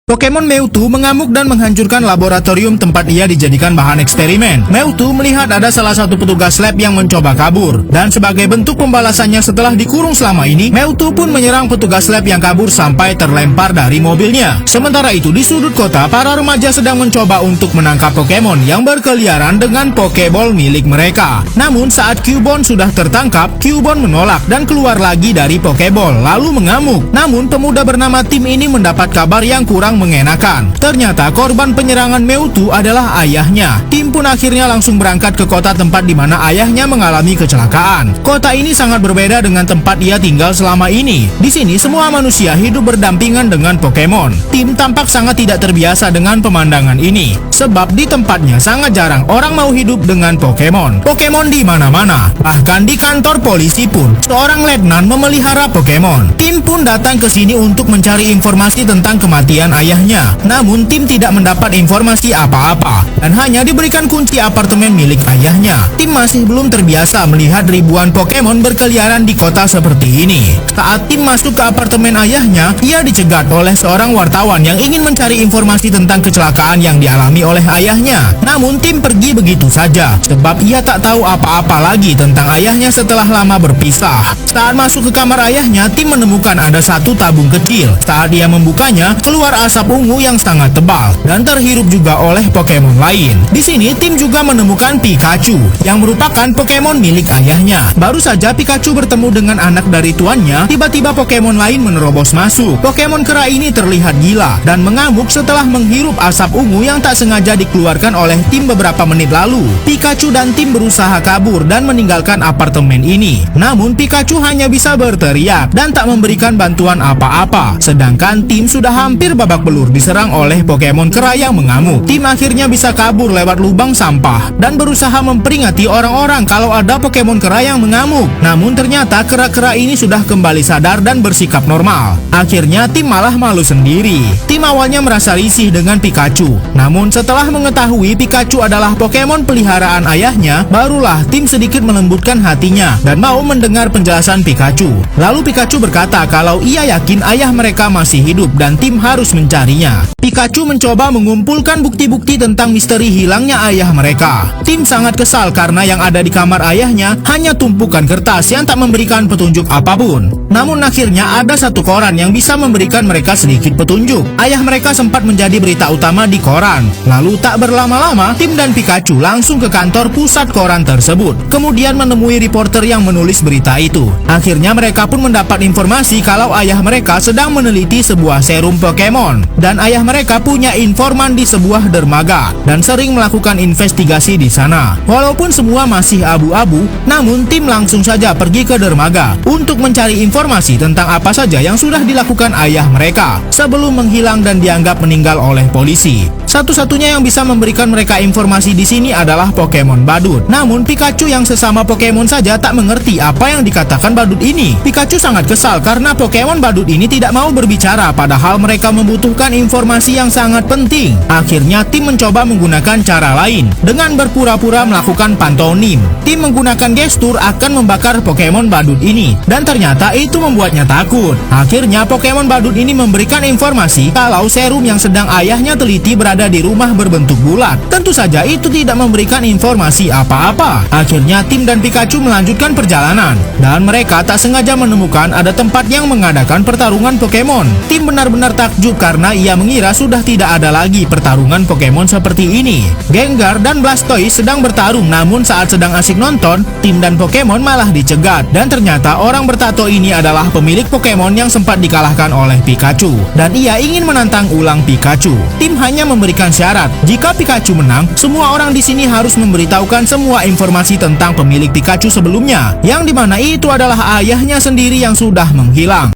Pokemon Mewtwo mengamuk dan menghancurkan laboratorium tempat ia dijadikan bahan eksperimen. Mewtwo melihat ada salah satu petugas lab yang mencoba kabur. Dan sebagai bentuk pembalasannya setelah dikurung selama ini, Mewtwo pun menyerang petugas lab yang kabur sampai terlempar dari mobilnya. Sementara itu di sudut kota, para remaja sedang mencoba untuk menangkap Pokemon yang berkeliaran dengan Pokeball milik mereka. Namun saat Cubone sudah tertangkap, Cubone menolak dan keluar lagi dari Pokeball, lalu mengamuk. Namun pemuda bernama Tim ini mendapat kabar yang kurang mengenakan. Ternyata korban penyerangan Mewtwo adalah ayahnya. Tim pun akhirnya langsung berangkat ke kota tempat di mana ayahnya mengalami kecelakaan. Kota ini sangat berbeda dengan tempat ia tinggal selama ini. Di sini semua manusia hidup berdampingan dengan Pokemon. Tim tampak sangat tidak terbiasa dengan pemandangan ini, sebab di tempatnya sangat jarang orang mau hidup dengan Pokemon. Pokemon di mana-mana, bahkan di kantor polisi pun seorang letnan memelihara Pokemon. Tim pun datang ke sini untuk mencari informasi tentang kematian ayahnya. Namun Tim tidak mendapat informasi apa-apa dan hanya diberikan kunci apartemen milik ayahnya. Tim masih belum terbiasa melihat ribuan Pokemon berkeliaran di kota seperti ini. Saat Tim masuk ke apartemen ayahnya, ia dicegat oleh seorang wartawan yang ingin mencari informasi tentang kecelakaan yang dialami oleh ayahnya. Namun Tim pergi begitu saja sebab ia tak tahu apa-apa lagi tentang ayahnya setelah lama berpisah. Saat masuk ke kamar ayahnya, Tim menemukan ada satu tabung kecil. Saat dia membukanya, keluar asap ungu yang sangat tebal dan terhirup juga oleh Pokemon lain. Di sini Tim juga menemukan Pikachu yang merupakan Pokemon milik ayahnya. Baru saja Pikachu bertemu dengan anak dari tuannya, tiba-tiba Pokemon lain menerobos masuk. Pokemon kera ini terlihat gila dan mengamuk setelah menghirup asap ungu yang tak sengaja dikeluarkan oleh Tim beberapa menit lalu. Pikachu dan Tim berusaha kabur dan meninggalkan apartemen ini. Namun Pikachu hanya bisa berteriak dan tak memberikan bantuan apa-apa. Sedangkan Tim sudah hampir babak belur diserang oleh Pokemon kera yang mengamuk. Tim akhirnya bisa kabur lewat lubang sampah dan berusaha memperingati orang-orang kalau ada Pokemon kera yang mengamuk. Namun ternyata kera-kera ini sudah kembali sadar dan bersikap normal. Akhirnya Tim malah malu sendiri. Tim awalnya merasa risih dengan Pikachu. Namun setelah mengetahui Pikachu adalah Pokemon peliharaan ayahnya, barulah Tim sedikit melembutkan hatinya dan mau mendengar penjelasan Pikachu. Lalu Pikachu berkata kalau ia yakin ayah mereka masih hidup dan Tim harus mencarinya. Pikachu mencoba mengumpulkan bukti-bukti tentang misteri hilangnya ayah mereka. Tim sangat kesal karena yang ada di kamar ayahnya hanya tumpukan kertas yang tak memberikan petunjuk apapun. Namun akhirnya ada satu koran yang bisa memberikan mereka sedikit petunjuk. Ayah mereka sempat menjadi berita utama di koran. Lalu tak berlama-lama, Tim dan Pikachu langsung ke kantor pusat koran tersebut. Kemudian menemui reporter yang menulis berita itu. Akhirnya mereka pun mendapat informasi kalau ayah mereka sedang meneliti sebuah serum Pokemon. Dan ayah mereka punya informan di sebuah dermaga dan sering melakukan investigasi di sana. Walaupun semua masih abu-abu, namun Tim langsung saja pergi ke dermaga untuk mencari informasi tentang apa saja yang sudah dilakukan ayah mereka sebelum menghilang dan dianggap meninggal oleh polisi. Satu-satunya yang bisa memberikan mereka informasi di sini adalah Pokemon Badut. Namun Pikachu yang sesama Pokemon saja tak mengerti apa yang dikatakan Badut ini. Pikachu sangat kesal karena Pokemon Badut ini tidak mau berbicara padahal mereka membutuhkan informasi yang sangat penting. Akhirnya Tim mencoba menggunakan cara lain dengan berpura-pura melakukan pantomim. Tim menggunakan gestur akan membakar Pokemon Badut ini dan ternyata itu membuatnya takut. Akhirnya Pokemon Badut ini memberikan informasi kalau serum yang sedang ayahnya teliti berada di rumah berbentuk bulat. Tentu saja itu tidak memberikan informasi apa-apa. Akhirnya Tim dan Pikachu melanjutkan perjalanan dan mereka tak sengaja menemukan ada tempat yang mengadakan pertarungan Pokemon. Tim benar-benar takjub karena ia mengira sudah tidak ada lagi pertarungan Pokemon seperti ini. Gengar dan Blastoise sedang bertarung, namun saat sedang asik nonton, Tim dan Pokemon malah dicegat. Dan ternyata orang bertato ini adalah pemilik Pokemon yang sempat dikalahkan oleh Pikachu dan ia ingin menantang ulang Pikachu. Tim hanya memberikan syarat, jika Pikachu menang, semua orang di sini harus memberitahukan semua informasi tentang pemilik Pikachu sebelumnya, yang dimana itu adalah ayahnya sendiri yang sudah menghilang.